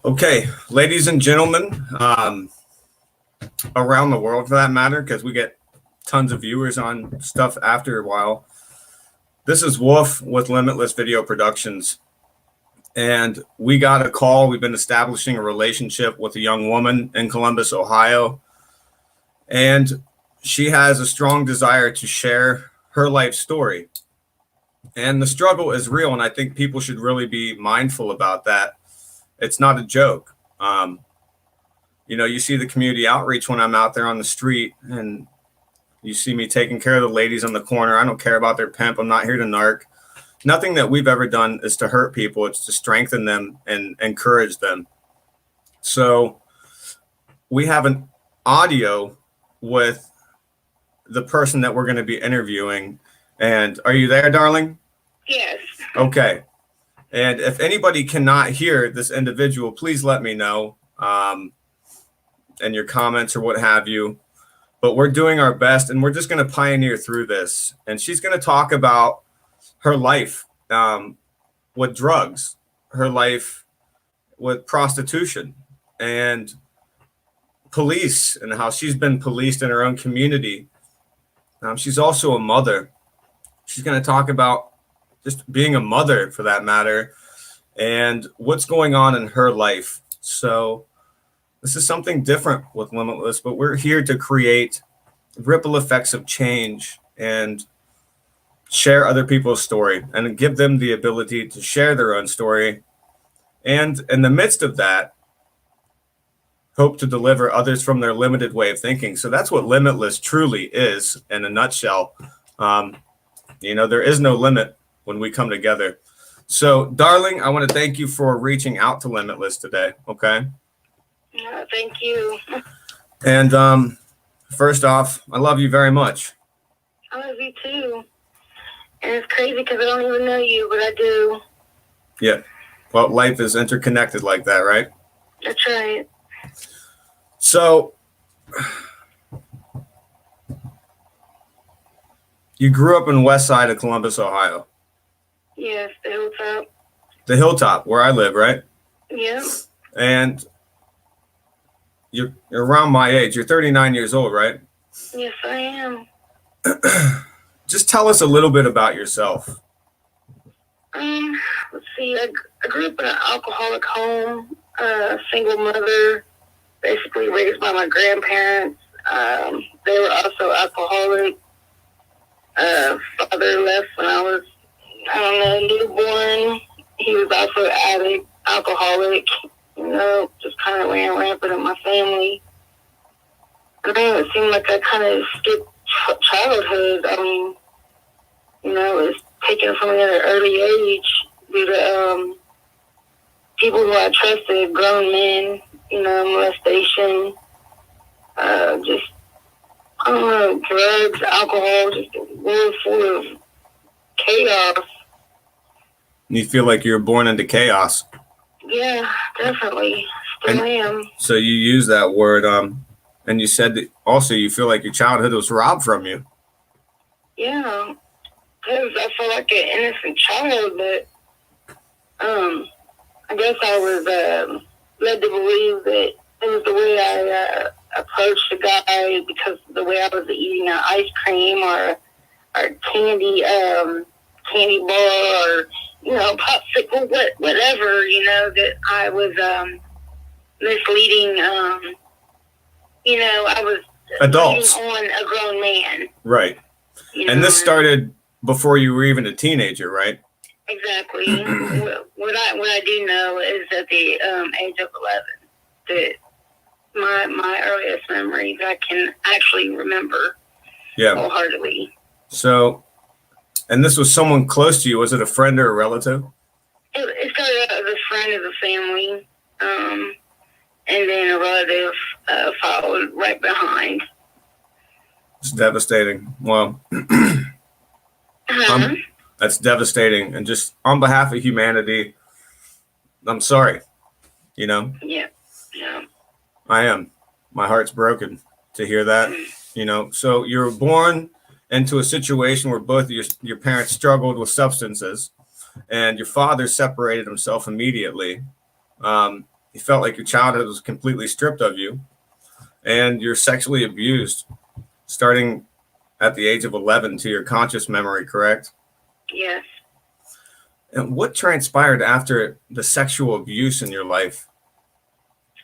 Okay, ladies and gentlemen, around the world for that matter, because we get tons of viewers on stuff after a while. This is Wolf with Limitless Video Productions. And we got a call. We've been establishing a relationship with a young woman in Columbus, Ohio. And she has a strong desire to share her life story. And the struggle is real. And I think people should really be mindful about that. It's not a joke. You see the community outreach when I'm out there on the street, and you see me taking care of the ladies on the corner. I don't care about their pimp. I'm not here to narc. Nothing that we've ever done is to hurt people. It's to strengthen them and encourage them. So we have an audio with the person that we're going to be interviewing. And are you there, darling? Yes. Okay. And if anybody cannot hear this individual, please let me know in your comments or what have you. But we're doing our best, and we're just going to pioneer through this. And she's going to talk about her life with drugs, her life with prostitution, and police, and how she's been policed in her own community. She's also a mother. She's going to talk about just being a mother, for that matter, and what's going on in her life. So this is something different with Limitless, but we're here to create ripple effects of change and share other people's story and give them the ability to share their own story. And in the midst of that, hope to deliver others from their limited way of thinking. So that's what Limitless truly is in a nutshell. There is no limit when we come together. So, darling, I want to thank you for reaching out to Limitless today. Okay. Thank you. And first off, I love you very much. I love you too. And it's crazy because I don't even know you, but I do. Yeah. Well, life is interconnected like that, right? That's right. So, you grew up in the west side of Columbus, Ohio. Yes, the Hilltop. The Hilltop, where I live, right? Yeah. And you're around my age. You're 39 years old, right? Yes, I am. Just tell us a little bit about yourself. Let's see. I grew up in an alcoholic home, single mother, basically raised by my grandparents. They were also alcoholic. Father left when I was, newborn. He was also an addict, alcoholic, just kind of ran rampant in my family. It seemed like I kind of skipped childhood. It was taken from me at an early age due to people who I trusted, grown men, molestation, drugs, alcohol, just a world full of chaos. You feel like you were born into chaos. Yeah, definitely. Still am. So you use that word, and you said that also you feel like your childhood was robbed from you. Yeah, because I feel like an innocent child, but I guess I was led to believe that it was the way I approached the guy because of the way I was eating an ice cream or candy bar or popsicle, whatever, that I was misleading. I was adults on a grown man. Right. And this started before you were even a teenager, right? Exactly. What I do know is at the age of 11 that my earliest memories I can actually remember. Yeah. Wholeheartedly. So, and this was someone close to you. Was it a friend or a relative? It started out as a friend of the family, and then a relative followed right behind. It's devastating. Well, that's devastating. And just on behalf of humanity, I'm sorry. Yeah. I am. My heart's broken to hear that. So you were born into a situation where both your parents struggled with substances, and your father separated himself immediately. you felt like your childhood was completely stripped of you, and you're sexually abused starting at the age of 11 to your conscious memory, correct? Yes. And what transpired after the sexual abuse in your life?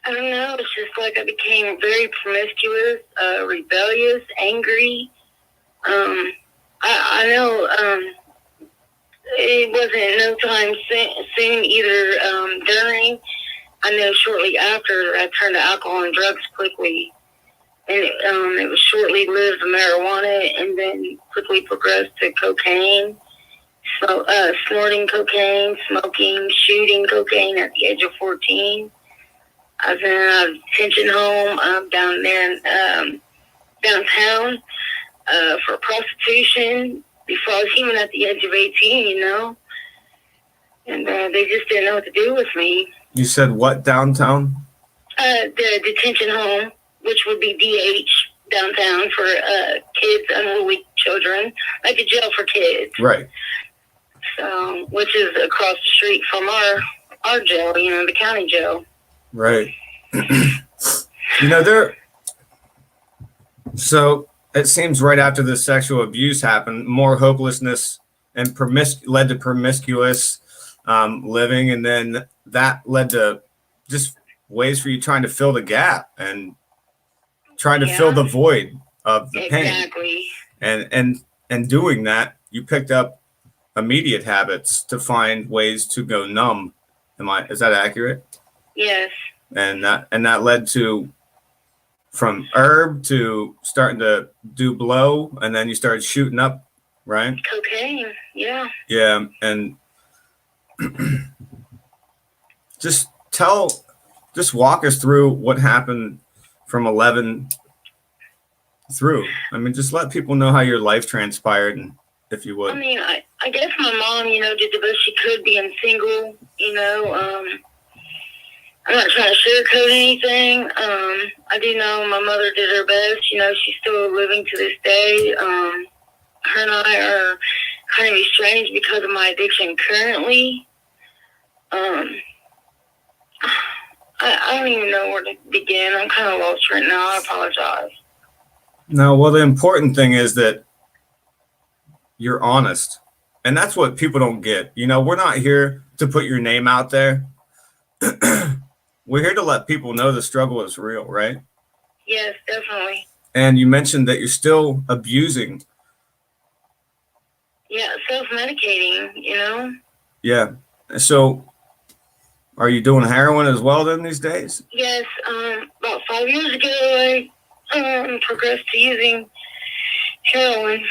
I don't know. It's just like I became very promiscuous, rebellious, angry. I know it wasn't no time soon either. During, I know shortly after, I turned to alcohol and drugs quickly. And it was shortly lived marijuana, and then quickly progressed to cocaine. So, snorting cocaine, smoking, shooting cocaine at the age of 14. I was in a detention home down there in downtown for prostitution before I was even at the age of 18, you know. And they just didn't know what to do with me. You said what downtown? The detention home, which would be DH downtown for kids, unruly children, like a jail for kids. Right. So, which is across the street from our jail, you know, the county jail. Right. You know, so it seems right after the sexual abuse happened, more hopelessness and led to promiscuous living, and then that led to just ways for you trying to fill the gap and trying to fill the void of the pain. Exactly. And doing that, you picked up immediate habits to find ways to go numb. Is that accurate? Yes. And that led to from herb to starting to do blow, and then you started shooting up, right? Cocaine, yeah. Yeah, and just walk us through what happened from 11 through. I mean, just let people know how your life transpired, and if you would. I mean, I guess my mom, you know, did the best she could being single, you know. I'm not trying to sugarcoat anything. I do know my mother did her best. You know, she's still living to this day. Her and I are kind of estranged because of my addiction currently. I don't even know where to begin. I'm kind of lost right now. I apologize. No, well, the important thing is that you're honest. And that's what people don't get. You know, we're not here to put your name out there. We're here to let people know the struggle is real, right? Yes, definitely. And you mentioned that you're still abusing. Yeah, self-medicating, you know? Yeah. So are you doing heroin as well then these days? Yes, about 5 years ago, I progressed to using heroin,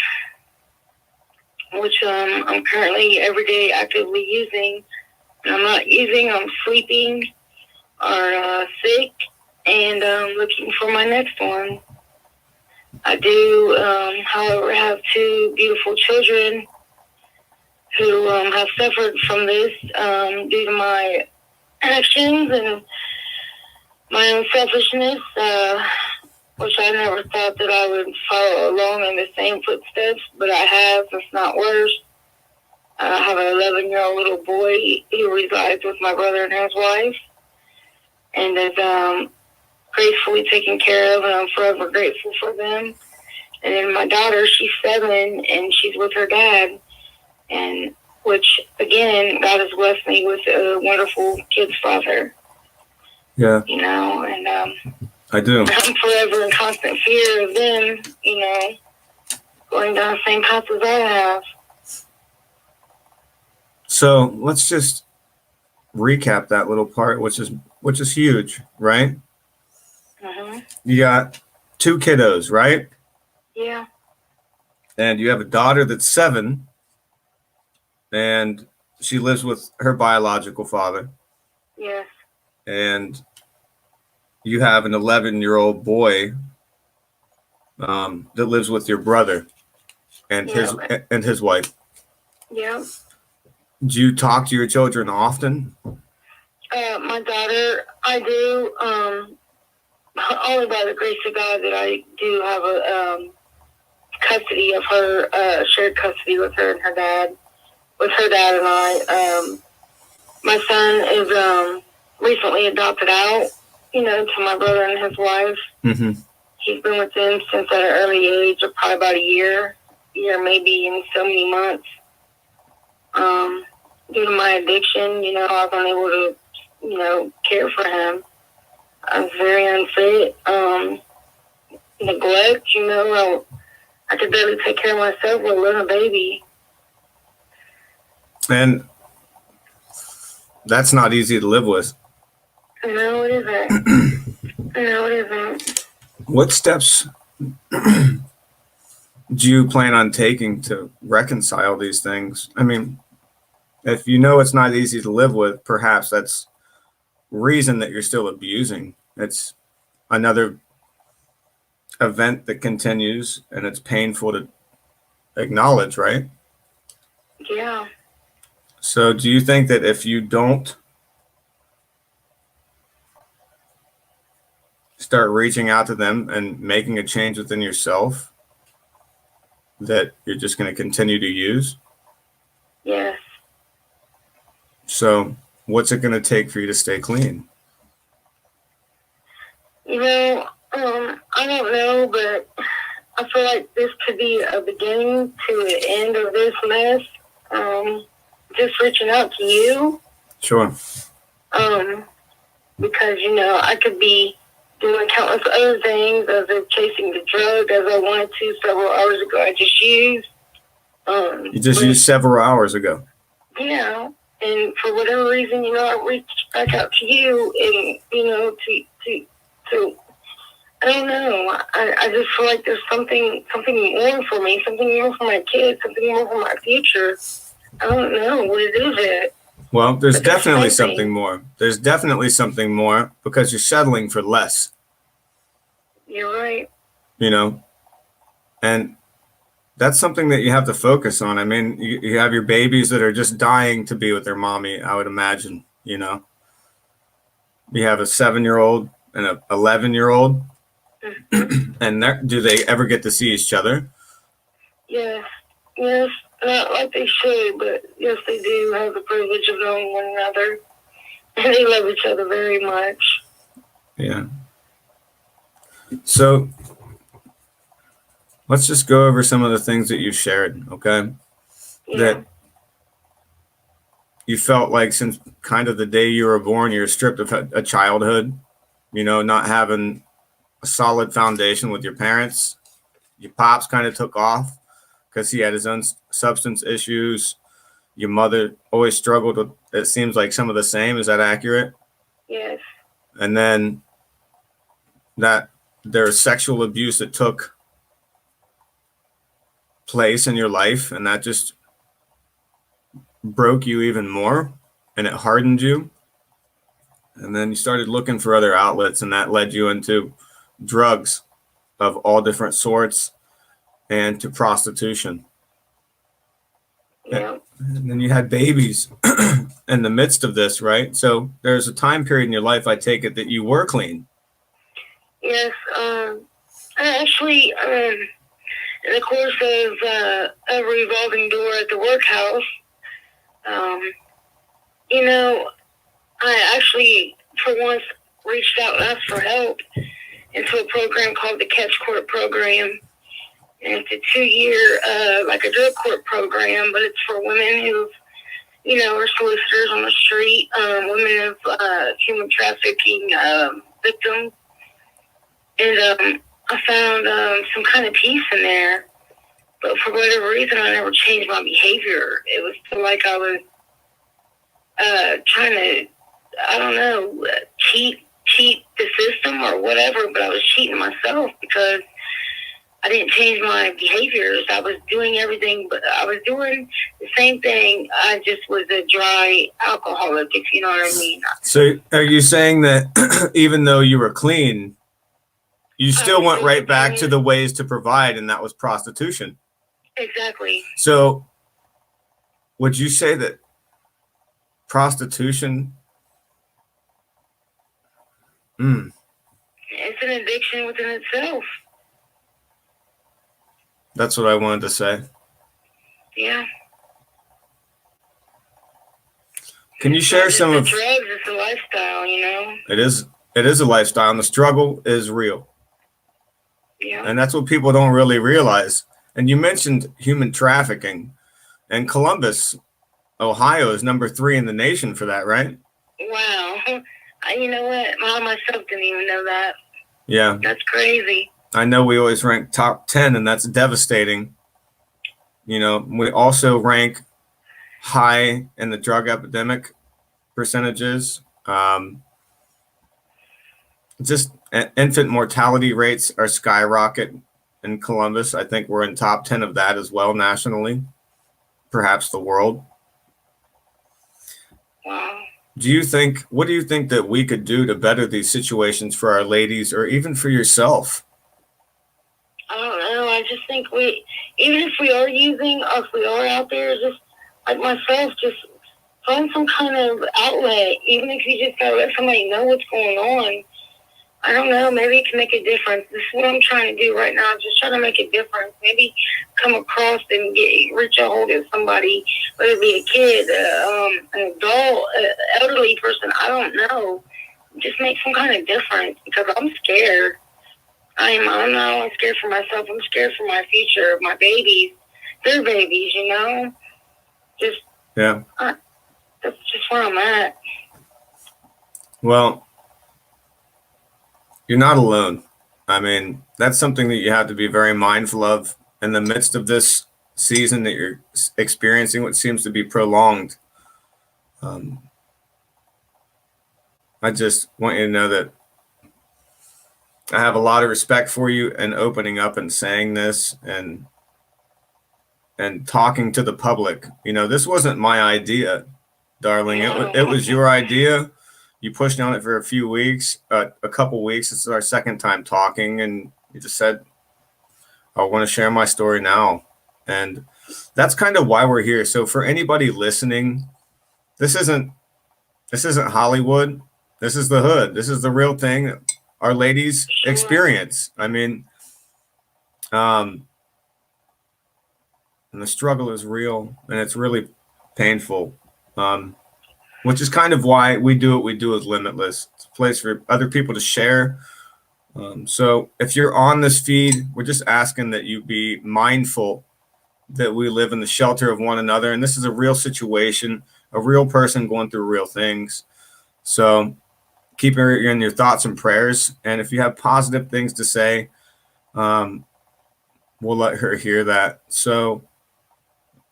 which I'm currently every day actively using. And I'm not using, I'm sleeping or sick, and looking for my next one. I do, however, have two beautiful children who have suffered from this due to my actions and my own selfishness, which I never thought that I would follow along in the same footsteps, but I have, if not worse. I have an 11-year-old little boy who resides with my brother and his wife, and is gracefully taken care of, and I'm forever grateful for them. And then my daughter, she's 7, and she's with her dad, and which, again, God has blessed me with a wonderful kid's father. Yeah. You know, and I do. I'm forever in constant fear of them, you know, going down the same path as I have. So let's just recap that little part, which is huge, right? Mm-hmm. You got 2 kiddos, right? Yeah. And you have a daughter that's 7, and she lives with her biological father. Yes. And you have an 11-year-old boy that lives with your brother and his wife. Yeah. Do you talk to your children often? My daughter, I do. Only by the grace of God that I do have a custody of her, shared custody with her and her dad and I. My son is recently adopted out, to my brother and his wife. Mm-hmm. He's been with them since at an early age of probably about a year maybe in so many months. Due to my addiction, I was unable to, care for him. I was very unfit. Neglect, I could barely take care of myself with a little baby. And that's not easy to live with. No, it isn't. No, it isn't. What steps do you plan on taking to reconcile these things? I mean, if you know it's not easy to live with, perhaps that's reason that you're still abusing. It's another event that continues, and it's painful to acknowledge, right? Yeah. So do you think that if you don't start reaching out to them and making a change within yourself, that you're just going to continue to use? Yes. So what's it going to take for you to stay clean? I don't know, but I feel like this could be a beginning to an end of this mess. Just reaching out to you. Sure. Because, I could be doing countless other things as of chasing the drug as I wanted to several hours ago. I just used. You just used several hours ago. Yeah. And for whatever reason, I reached back out to you and, to I don't know. I just feel like there's something more for me, something more for my kids, something more for my future. I don't know what it is yet. Well, there's definitely something more. There's definitely something more because you're settling for less. You're right. And that's something that you have to focus on. I mean, you have your babies that are just dying to be with their mommy, I would imagine, You have a 7-year-old and a 11-year-old. Mm-hmm. And do they ever get to see each other? Yes. Not like they should, but yes, they do have the privilege of knowing one another. And they love each other very much. Yeah. So let's just go over some of the things that you shared, okay? Yeah. That you felt like since kind of the day you were born, you're stripped of a childhood, not having a solid foundation with your parents. Your pops kind of took off because he had his own substance issues. Your mother always struggled with, it seems like, some of the same. Is that accurate? Yes. And then that there's sexual abuse that took place in your life, and that just broke you even more, and it hardened you. And then you started looking for other outlets, and that led you into drugs of all different sorts and to prostitution. Yeah. And then you had babies in the midst of this, right? So there's a time period in your life, I take it, that you were clean. Yes. I actually, in the course of a revolving door at the workhouse, I actually, for once, reached out and asked for help into a program called the Catch Court Program. And it's a 2-year, like a drug court program, but it's for women who, are solicitors on the street, women of human trafficking victims. And I found some kind of peace in there. But for whatever reason, I never changed my behavior. It was still like I was trying to, I don't know, cheat the system or whatever, but I was cheating myself because I didn't change my behaviors. I was doing everything, but I was doing the same thing. I just was a dry alcoholic, if you know what I mean. So are you saying that even though you were clean, you still went right back to the ways to provide, and that was prostitution? Exactly. So would you say that prostitution, it's an addiction within itself. That's what I wanted to say. Yeah. Can you share some of? Drugs, it's a lifestyle, you know. It is. It is a lifestyle, and the struggle is real. Yeah. And that's what people don't really realize. And you mentioned human trafficking, and Columbus, Ohio, is #3 in the nation for that, right? Wow. You know what? I myself didn't even know that. Yeah. That's crazy. I know we always rank top 10, and that's devastating. You know, we also rank high in the drug epidemic percentages. Just infant mortality rates are skyrocket in Columbus. I think we're in top 10 of that as well nationally, perhaps the world. Wow. What do you think that we could do to better these situations for our ladies, or even for yourself? I don't know. I just think even if we are using, or if we are out there, just like myself, just find some kind of outlet. Even if you just gotta let somebody know what's going on. I don't know. Maybe it can make a difference. This is what I'm trying to do right now. I'm just trying to make a difference. Maybe come across and reach a hold of somebody, whether it be a kid, an adult, elderly person. I don't know. Just make some kind of difference, because I'm scared. I'm not only scared for myself. I'm scared for my future, my babies, their babies. You know, just Yeah. That's just where I'm at. Well, you're not alone. I mean, that's something that you have to be very mindful of in the midst of this season that you're experiencing, what seems to be prolonged. I just want you to know that I have a lot of respect for you, and opening up and saying this and talking to the public. You know, this wasn't my idea, darling. It was your idea. You pushed on it for a couple weeks. This is our second time talking, and you just said, I want to share my story now. And that's kind of why we're here. So for anybody listening, this isn't Hollywood. This is the hood. This is the real thing our ladies experience. I mean, and the struggle is real, and it's really painful. Which is kind of why we do what we do with Limitless. It's a place for other people to share. So if you're on this feed, we're just asking that you be mindful that we live in the shelter of one another. And this is a real situation, a real person going through real things. So keep her in your thoughts and prayers. And if you have positive things to say, we'll let her hear that. So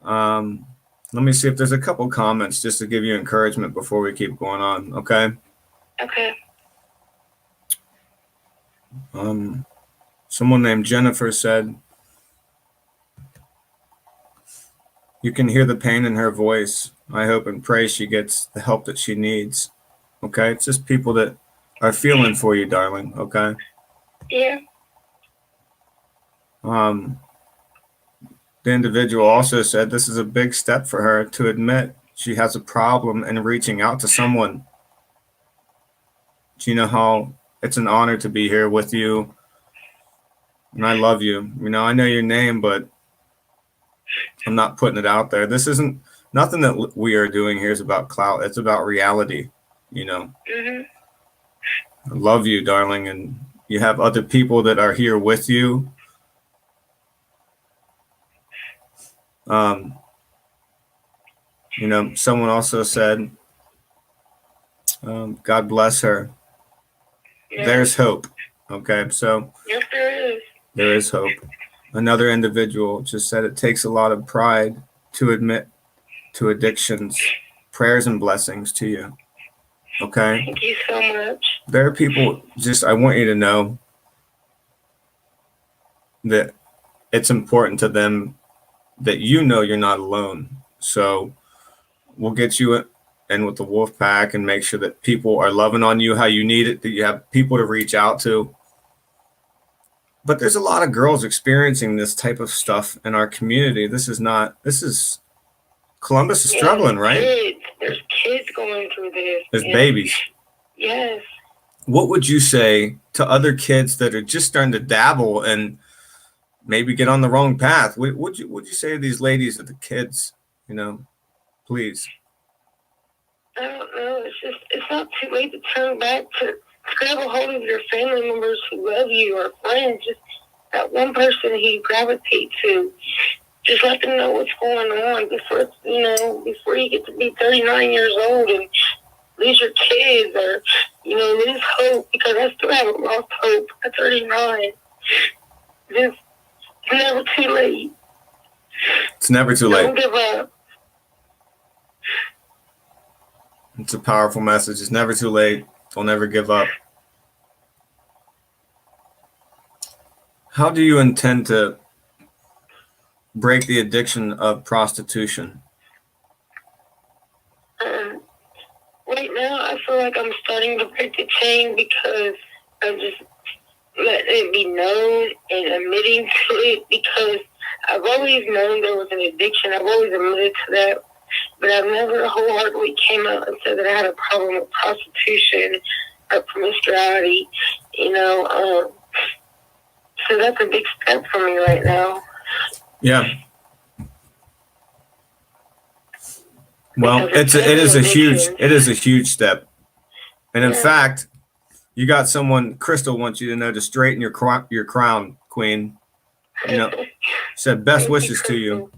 let me see if there's a couple comments just to give you encouragement before we keep going on. Okay. Okay. Someone named Jennifer said, you can hear the pain in her voice. I hope and pray she gets the help that she needs. Okay. It's just people that are feeling for you, darling. Okay. Yeah. The individual also said this is a big step for her to admit she has a problem and reaching out to someone. Do you know how it's an honor to be here with you? And I love you. You know, I know your name, but I'm not putting it out there. This isn't nothing that we are doing here is about clout. It's about reality, you know. Mm-hmm. I love you, darling, and you have other people that are here with you. You know, someone also said, God bless her. Yeah. There's hope. Okay, so yes, there is. There is hope. Another individual just said it takes a lot of pride to admit to addictions. Prayers and blessings to you. Okay? Thank you so much. There are people, I want you to know that it's important to them that you know you're not alone. So we'll get you in with the wolf pack and make sure that people are loving on you how you need it, that you have people to reach out to. But there's a lot of girls experiencing this type of stuff in our community. Columbus is struggling, right? Kids. There's kids going through this. There's babies. Yes. What would you say to other kids that are just starting to dabble and maybe get on the wrong path? What would you say to these ladies or the kids, you know, please? I don't know. It's not too late to turn back to grab a hold of your family members who love you or friends. Just that one person who you gravitate to. Just let them know what's going on before you get to be 39 years old and lose your kids or, lose hope, because I still haven't lost hope at 39. Just, it's never too late. It's never too late. Don't give up. It's a powerful message. It's never too late. Don't ever give up. How do you intend to break the addiction of prostitution? Right now, I feel like I'm starting to break the chain because I'm just letting it be known and admitting to it, because I've always known there was an addiction. I've always admitted to that, but I've never wholeheartedly came out and said that I had a problem with prostitution or promiscuity, so that's a big step for me right now. Yeah. Well, it is a huge step. And in fact, you got someone, Crystal wants you to know to straighten your crown, Queen. Said best wishes to you.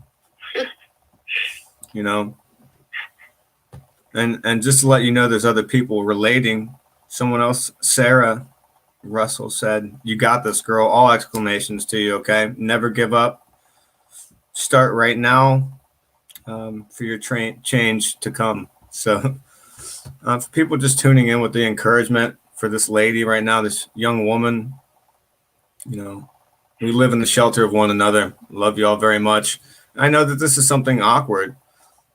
And just to let you know, there's other people relating. Someone else, Sarah Russell, said, "You got this, girl." All exclamations to you. Okay, never give up. Start right now. For your change to come. So for people just tuning in with the encouragement for this lady right now, this young woman, we live in the shelter of one another. Love you all very much. I know that this is something awkward.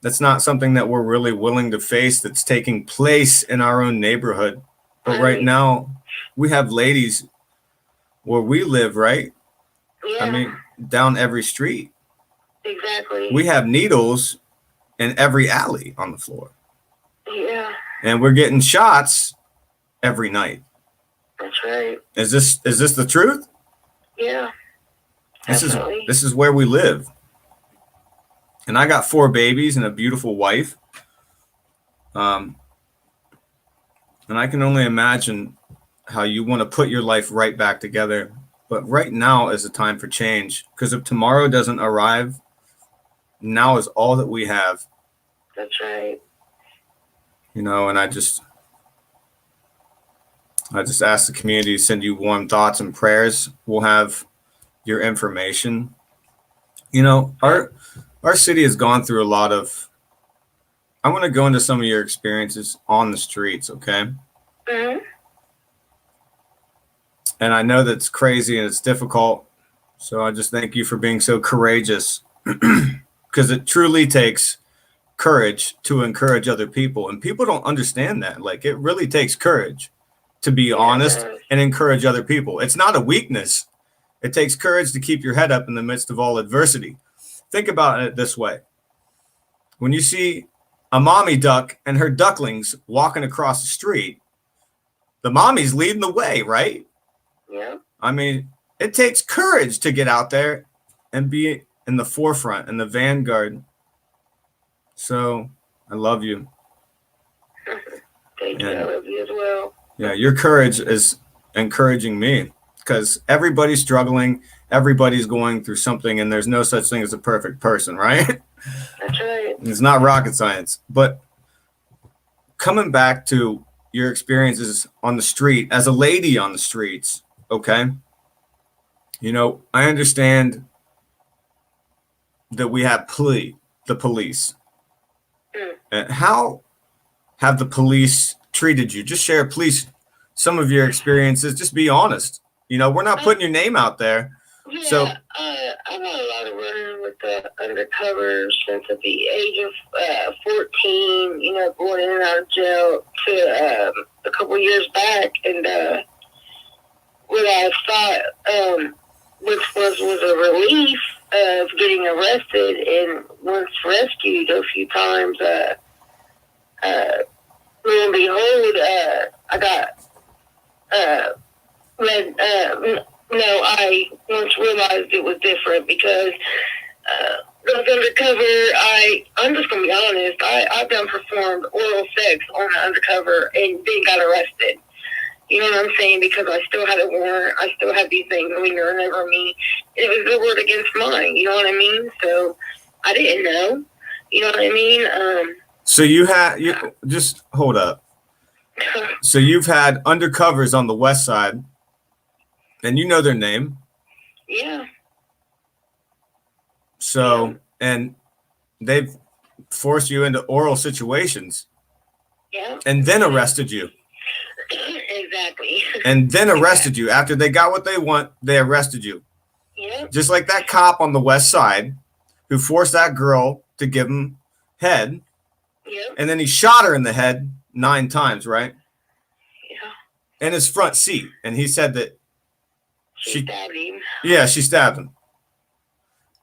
That's not something that we're really willing to face that's taking place in our own neighborhood. But right now, we have ladies where we live, right? Yeah. I mean, down every street. Exactly. We have needles in every alley on the floor. Yeah. And we're getting shots every night. That's right. Is this the truth? Yeah. Definitely. This is where we live. And I got 4 babies and a beautiful wife. And I can only imagine how you want to put your life right back together. But right now is a time for change, because if tomorrow doesn't arrive, now is all that we have. That's right. And I just ask the community to send you warm thoughts and prayers. We'll have your information. Our city has gone through a lot of. I want to go into some of your experiences on the streets, okay? Mm-hmm. And I know that's crazy and it's difficult. So I just thank you for being so courageous, because it truly takes courage to encourage other people. And people don't understand that. Like, it really takes courage to be honest and encourage other people. It's not a weakness. It takes courage to keep your head up in the midst of all adversity. Think about it this way. When you see a mommy duck and her ducklings walking across the street, the mommy's leading the way, right? Yeah. I mean, it takes courage to get out there and be in the forefront, in the vanguard. So I love you. Thank you. I love you as well. Yeah, your courage is encouraging me, because everybody's struggling. Everybody's going through something, and there's no such thing as a perfect person, right? That's right. It's not rocket science. But coming back to your experiences on the street, as a lady on the streets, okay? I understand that we have the police. How have the police treated you? Just share, please, some of your experiences. Just be honest. We're not putting your name out there. Yeah, So I've had a lot of running with the undercover since at the age of 14, going in and out of jail to a couple years back. And what I thought, which was a relief of getting arrested, and once rescued a few times, lo and behold, I got I once realized it was different, because Goes undercover. I'm just gonna be honest. I've done performed oral sex on an undercover and then got arrested. You know what I'm saying? Because I still had a warrant. I still had these things lingering over me. It was the word against mine. You know what I mean? So I didn't know. You know what I mean? So you just hold up. So you've had undercovers on the west side, and you know their name. Yeah. So, and they've forced you into oral situations. Yeah. And then arrested you. Exactly. And then arrested you. After they got what they want, they arrested you. Yeah. Just like that cop on the west side who forced that girl to give him head. Yeah. And then he shot her in the head 9 times, right? Yeah. In his front seat. And he said that she stabbed him. Yeah, she stabbed him.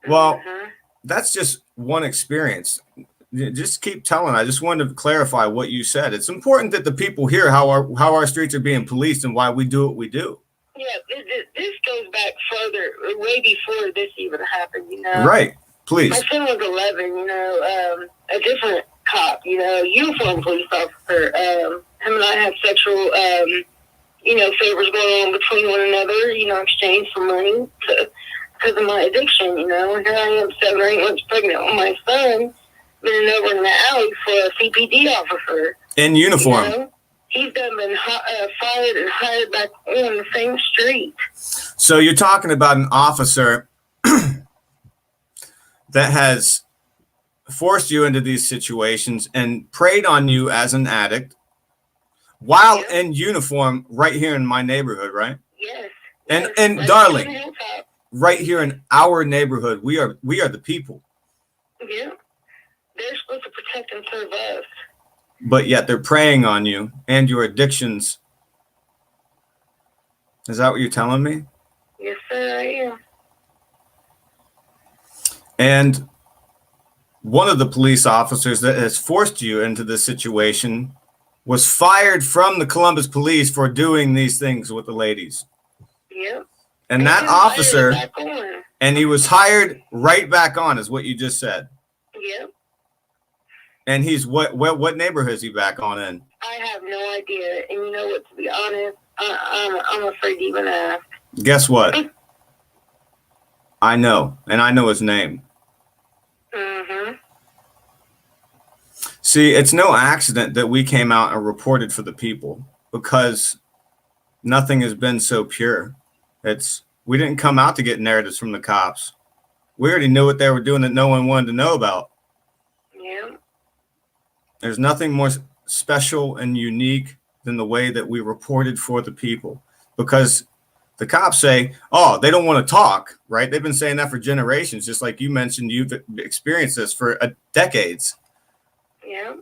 Well, that's just one experience. Just keep telling. I just wanted to clarify what you said. It's important that the people hear how our streets are being policed and why we do what we do. Yeah, this goes back further, way before this even happened, you know. Right. Please. My son was 11, you know, a different cop, you know, uniformed police officer. Him and I had sexual, you know, favors going on between one another, you know, exchange for money because of my addiction, you know. And here I am 7 or 8 months pregnant with my son, been over in the alley for a CPD officer. In uniform. You know? He's done been fired and hired back on the same street. So you're talking about an officer that has forced you into these situations and preyed on you as an addict while in uniform right here in my neighborhood, right? Yes. And right, darling, right here in our neighborhood, we are the people. Yeah. They're supposed to protect and serve us. But yet they're preying on you and your addictions. Is that what you're telling me? Yes, sir, I am. And one of the police officers that has forced you into this situation was fired from the Columbus police for doing these things with the ladies. Yep. And that officer, and he was hired right back on, is what you just said. Yep. And he's what neighborhood is he back on in? I have no idea. And you know what, to be honest, I'm afraid to even ask. Guess what? I know, and I know his name. Mm-hmm. See, it's no accident that we came out and reported for the people, because nothing has been so pure. We didn't come out to get narratives from the cops. We already knew what they were doing that no one wanted to know about. Yeah. There's nothing more special and unique than the way that we reported for the people, because the cops say, oh, they don't want to talk, right? They've been saying that for generations. Just like you mentioned, you've experienced this for decades. Yeah.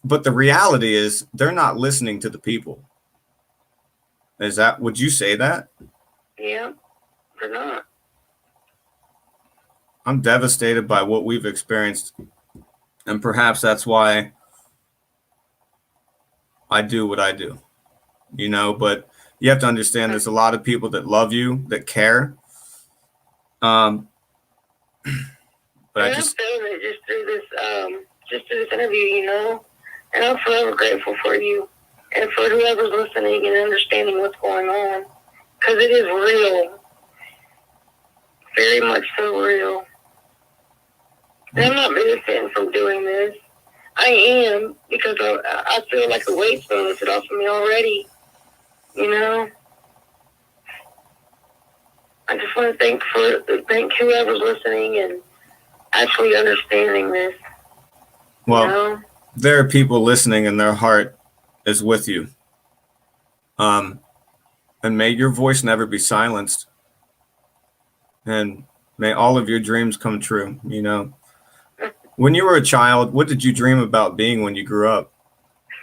But the reality is they're not listening to the people. Would you say that? Yeah, they're not. I'm devastated by what we've experienced. And perhaps that's why I do what I do, you know, but you have to understand there's a lot of people that love you, that care. But I'm feeling it just through this interview, you know, and I'm forever grateful for you and for whoever's listening and understanding what's going on, because it is real, very much so real. And I'm not benefiting from doing this. I am, because I feel like a weight's been lifted off of me already, you know. I just want to thank whoever's listening and actually understanding this. Well, you know? There are people listening and their heart is with you. And may your voice never be silenced. And may all of your dreams come true, you know. When you were a child, what did you dream about being when you grew up?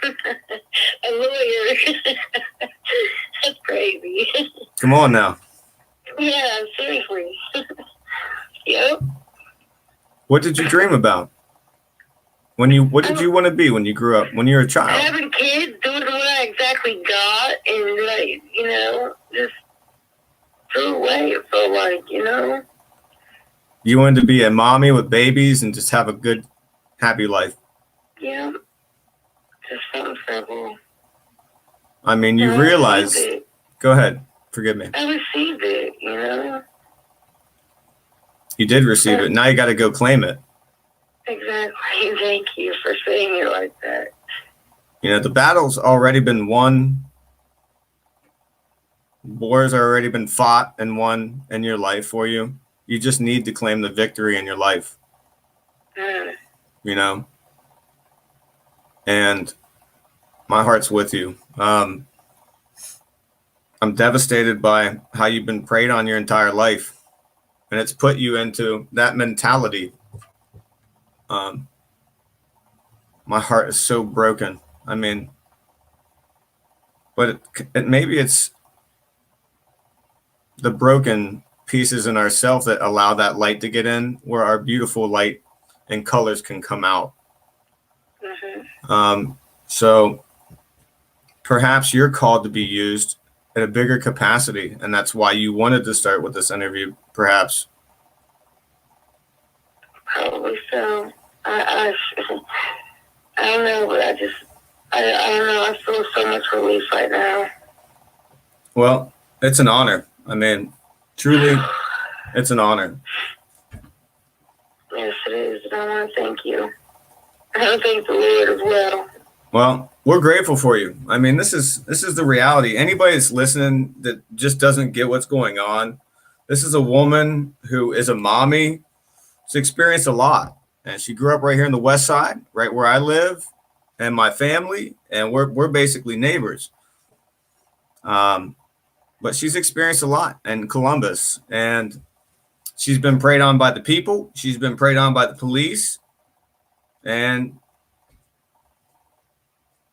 A lawyer. That's crazy. Come on now. Yeah, seriously. Yep. What did you dream about? What did you want to be when you grew up, when you were a child? Having kids, doing what I exactly got, and like, you know, just threw away, it felt like, you know. You wanted to be a mommy with babies and just have a good, happy life. Yeah. Just something simple. I mean, you realize. Go ahead. Forgive me. I received it, you know? You did receive it. Now you got to go claim it. Exactly. Thank you for saying it like that. You know, the battle's already been won. Wars are already been fought and won in your life for you. You just need to claim the victory in your life. You know? And my heart's with you. I'm devastated by how you've been preyed on your entire life. And it's put you into that mentality. My heart is so broken. I mean, but maybe it's the broken pieces in ourselves that allow that light to get in, where our beautiful light and colors can come out. So perhaps you're called to be used at a bigger capacity, and that's why you wanted to start with this interview, perhaps. Probably so. I don't know, but I don't know. I feel so much relief right now. Well, it's an honor. I mean, truly, it's an honor. Yes, it is. And I want to thank you. I want to thank the Lord as well. Well, we're grateful for you. I mean, this is the reality. Anybody that's listening that just doesn't get what's going on, this is a woman who is a mommy. She's experienced a lot. And she grew up right here in the West Side, right where I live, and my family, and we're basically neighbors. But she's experienced a lot in Columbus, and she's been preyed on by the people. She's been preyed on by the police, and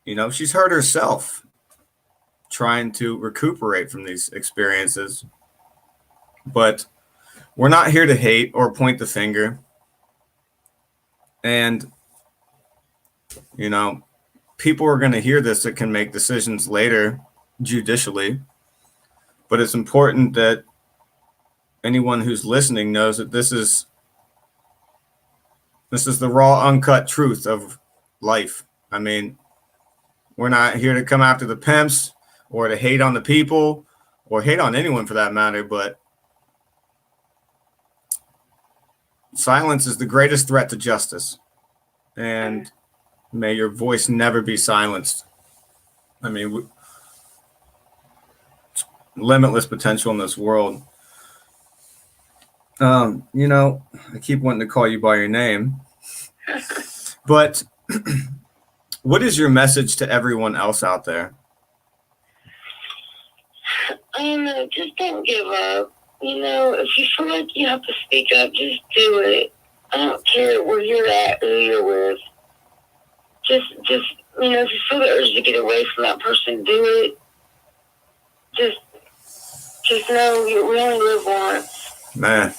you know, she's hurt herself trying to recuperate from these experiences. But we're not here to hate or point the finger. And, you know, people are going to hear this that can make decisions later judicially. But it's important that anyone who's listening knows that this is the raw, uncut truth of life. I mean, we're not here to come after the pimps or to hate on the people or hate on anyone for that matter, but silence is the greatest threat to justice. And may your voice never be silenced. I mean, limitless potential in this world. You know, I keep wanting to call you by your name, but what is your message to everyone else out there? I don't know, just don't give up. You know, if you feel like you have to speak up, just do it. I don't care where you're at, who you're with. Just you know, if you feel the urge to get away from that person, do it. Just know we only live once. Man.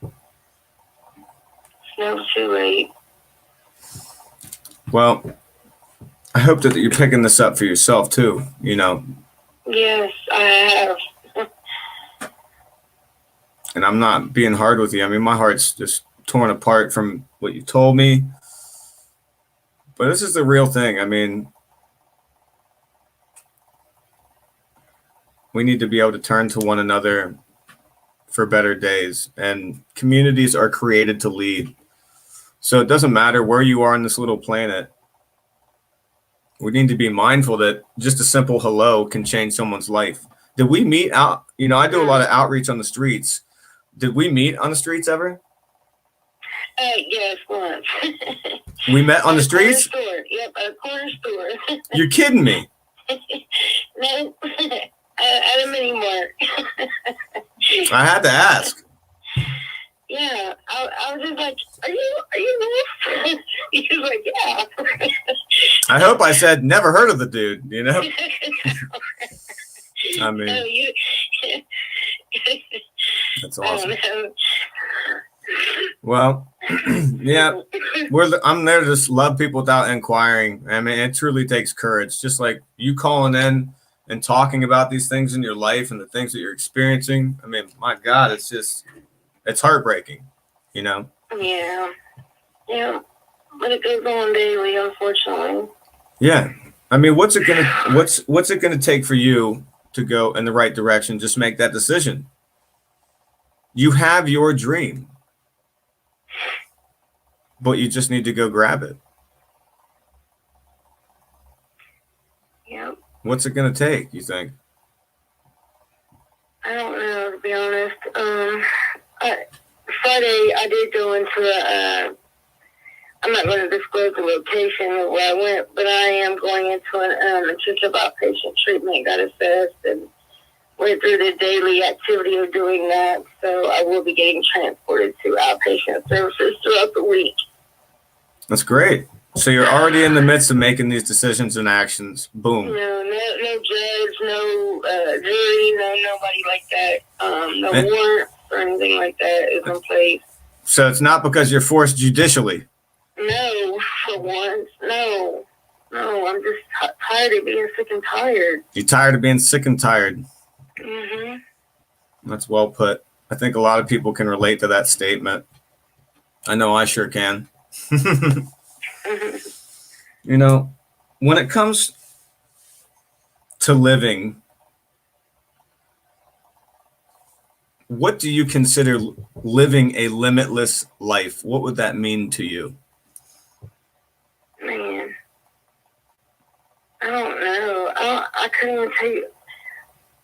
It's never too late. Well, I hope that you're picking this up for yourself too, you know. Yes, I have. And I'm not being hard with you. I mean, my heart's just torn apart from what you told me. But this is the real thing. I mean, we need to be able to turn to one another for better days. And communities are created to lead. So it doesn't matter where you are on this little planet. We need to be mindful that just a simple hello can change someone's life. Did we meet out? You know, I do a lot of outreach on the streets. Did we meet on the streets ever? Yes, once. We met on the streets? At a corner store. Yep, at a corner store. You're kidding me. No, at a mini mart. I had to ask. Yeah, I was just like, are you this? He was like, yeah. I hope I said never heard of the dude, you know? I mean, No, that's awesome. Well, yeah, I'm there to just love people without inquiring. I mean, it truly takes courage. Just like you calling in and talking about these things in your life and the things that you're experiencing. I mean, my God, it's just, it's heartbreaking, you know? Yeah. Yeah. But it goes on daily, unfortunately. Yeah. I mean, what's it gonna take for you to go in the right direction? Just make that decision. You have your dream, but you just need to go grab it. Yep. What's it gonna take, you think? I don't know, to be honest. Friday, I did go into I'm not going to disclose the location of where I went, but I am going into an intensive outpatient treatment, got assessed, and went through the daily activity of doing that. So I will be getting transported to outpatient services throughout the week. That's great. So you're already in the midst of making these decisions and actions. Boom. No judge, no jury, no nobody like that. No warrant or anything like that is in place. So it's not because you're forced judicially. No, for once, no. I'm just tired of being sick and tired. You're tired of being sick and tired. Mm-hmm. That's well put. I think a lot of people can relate to that statement. I know I sure can. You know, when it comes to living, what do you consider living a limitless life? What would that mean to you? Man, I don't know. I couldn't even tell you.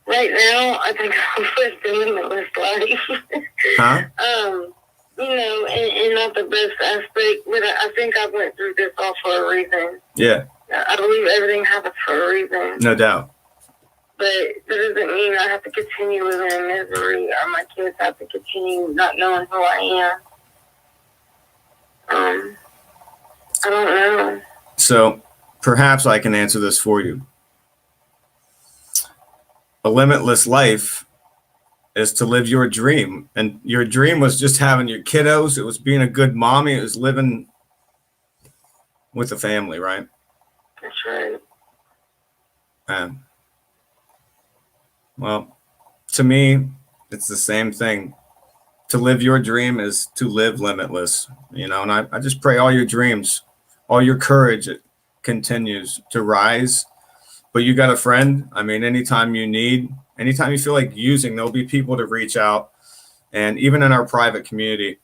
Right now, I think I'm with the limitless life. Huh? You know, and not the best aspect, but I think I went through this all for a reason. Yeah. I believe everything happens for a reason. No doubt. But that doesn't mean I have to continue living in misery, or my kids have to continue not knowing who I am. I don't know. So perhaps I can answer this for you. A limitless life is to live your dream. And your dream was just having your kiddos. It was being a good mommy. It was living with the family, right? That's right. Well, to me, it's the same thing. To live your dream is to live limitless, you know, and I just pray all your dreams, all your courage, it continues to rise. But you got a friend. I mean, anytime you need, anytime you feel like using, there'll be people to reach out. And even in our private community,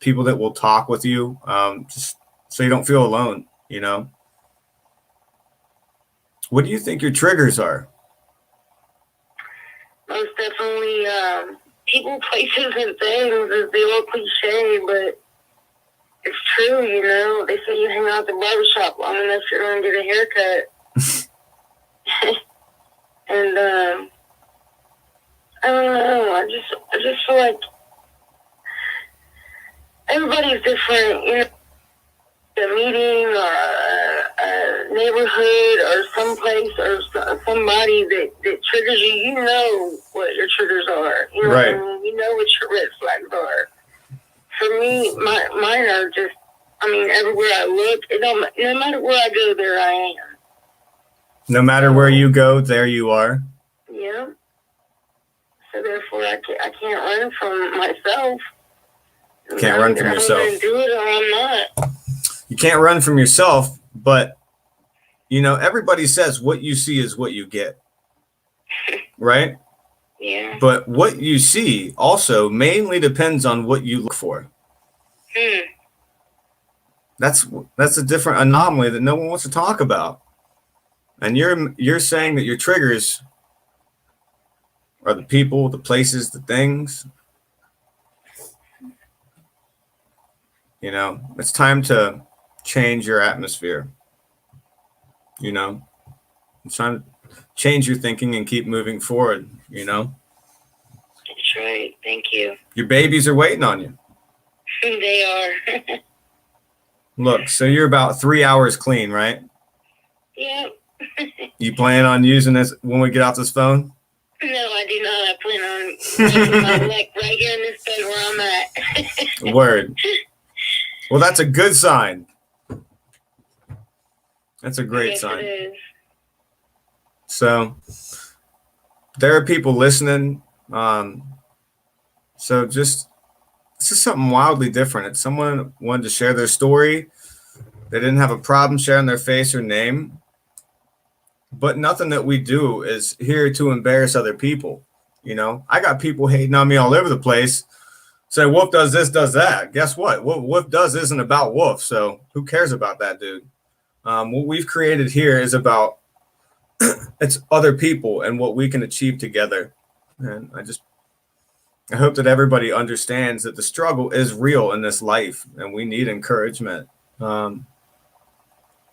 people that will talk with you, just so you don't feel alone, you know. What do you think your triggers are? Most definitely, people, places, and things is the old cliche, but it's true, you know. They say you hang out at the barbershop long enough, you're going to get a haircut. And I don't know. I just feel like everybody's different. You know, a meeting or a neighborhood or someplace or somebody that triggers you. You know what your triggers are. You know right. what I mean? You know what your red flags are. For me, mine are just. I mean, everywhere I look, no matter where I go, there I am. No matter where you go, there you are. Yeah. So therefore, I can't run from myself. Can't run from yourself. I'm gonna do it or I'm not. You can't run from yourself, but you know, everybody says what you see is what you get. Right? Yeah. But what you see also mainly depends on what you look for. That's a different anomaly that no one wants to talk about. And you're saying that your triggers are the people, the places, the things. You know, it's time to change your atmosphere. You know, it's time to change your thinking and keep moving forward, you know. That's right. Thank you. Your babies are waiting on you. They are. Look, so you're about 3 hours clean, right? Yep. You plan on using this when we get off this phone? No, I do not. I plan on laying my neck right here in this bed where I'm at. Word. Well, that's a good sign. That's a great sign. It is. So there are people listening. So just this is something wildly different. It's someone wanted to share their story. They didn't have a problem sharing their face or name. But nothing that we do is here to embarrass other people. You know, I got people hating on me all over the place. Say, Wolf does this, does that. Guess what? What Wolf does isn't about Wolf. So who cares about that, dude? What we've created here is about it's other people and what we can achieve together. And I hope that everybody understands that the struggle is real in this life and we need encouragement.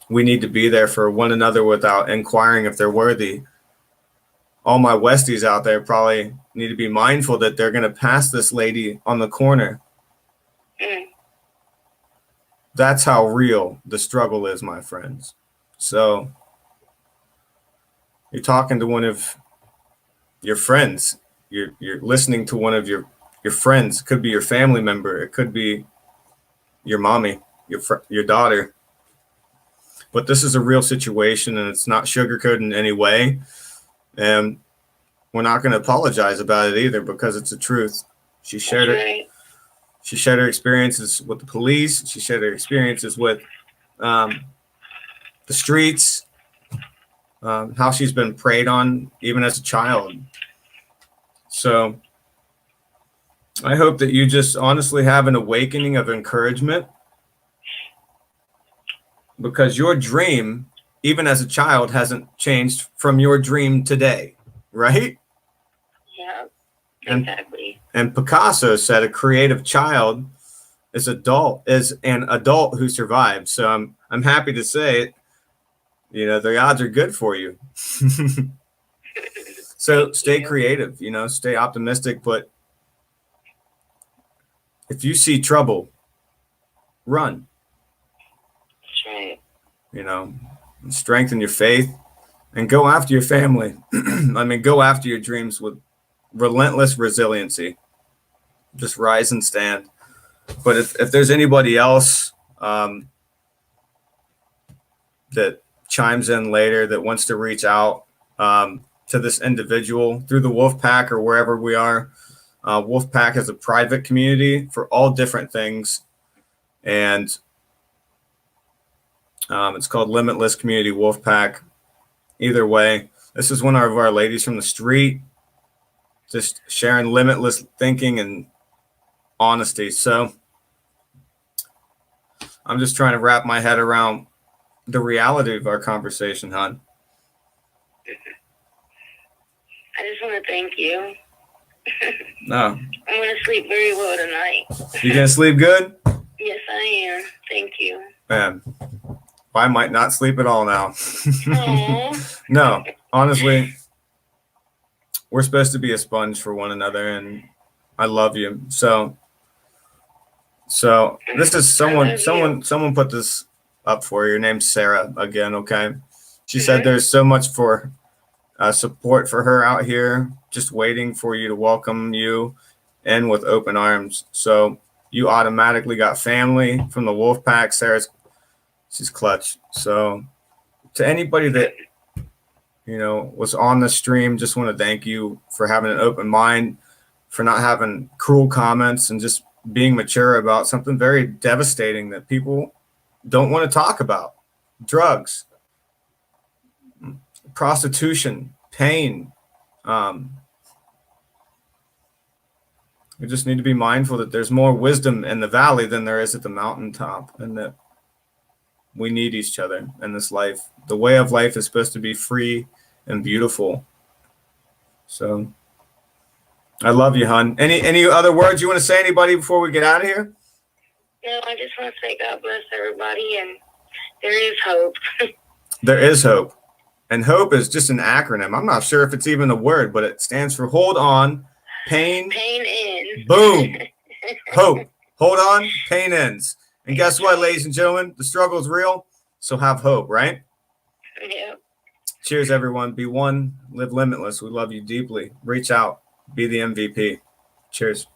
We need to be there for one another without inquiring if they're worthy. All my Westies out there probably need to be mindful that they're going to pass this lady on the corner. That's how real the struggle is, my friends. So you're talking to one of your friends. You're listening to one of your friends. It could be your family member. It could be your mommy, your daughter. But this is a real situation, and it's not sugarcoated in any way. And we're not going to apologize about it either because it's the truth. She shared her experiences with the police. She shared her experiences with the streets, how she's been preyed on even as a child. So I hope that you just honestly have an awakening of encouragement, because your dream, even as a child, hasn't changed from your dream today, right? Yeah, exactly. And Picasso said a creative child is an adult who survived. So I'm happy to say, you know, the odds are good for you. So stay creative, you know, stay optimistic. But if you see trouble, run. Right. You know, strengthen your faith and go after your family. I mean, go after your dreams with relentless resiliency. Just rise and stand. But if there's anybody else that chimes in later that wants to reach out to this individual through the Wolf Pack or wherever we are, Wolf Pack is a private community for all different things. And it's called Limitless Community Wolf Pack. Either way, this is one of our ladies from the street, just sharing limitless thinking and honesty. So I'm just trying to wrap my head around the reality of our conversation, hon. I just want to thank you. No. I'm going to sleep very well tonight. You gonna sleep good? Yes, I am. Thank you. Man, I might not sleep at all now. Aww. No, honestly, we're supposed to be a sponge for one another, and I love you. So this is someone put this up for you. Your name's Sarah again, okay? She said there's so much for support for her out here, just waiting for you to welcome you in with open arms. So you automatically got family from the Wolf Pack. She's clutch. So to anybody that, you know, was on the stream, just want to thank you for having an open mind, for not having cruel comments, and just being mature about something very devastating that people don't want to talk about. Drugs, prostitution, pain. We just need to be mindful that there's more wisdom in the valley than there is at the mountaintop, and that we need each other in this life. The way of life is supposed to be free and beautiful. So I love you, hon. Any other words you want to say, anybody, before we get out of here? No, I just want to say God bless everybody, and there is hope. There is hope. And hope is just an acronym. I'm not sure if it's even a word, but it stands for hold on, pain ends. Boom. Hope. Hold on, pain ends. And guess what, ladies and gentlemen? The struggle is real, so have hope, right? Yeah. Cheers, everyone. Be one, live limitless. We love you deeply. Reach out. Be the MVP. Cheers.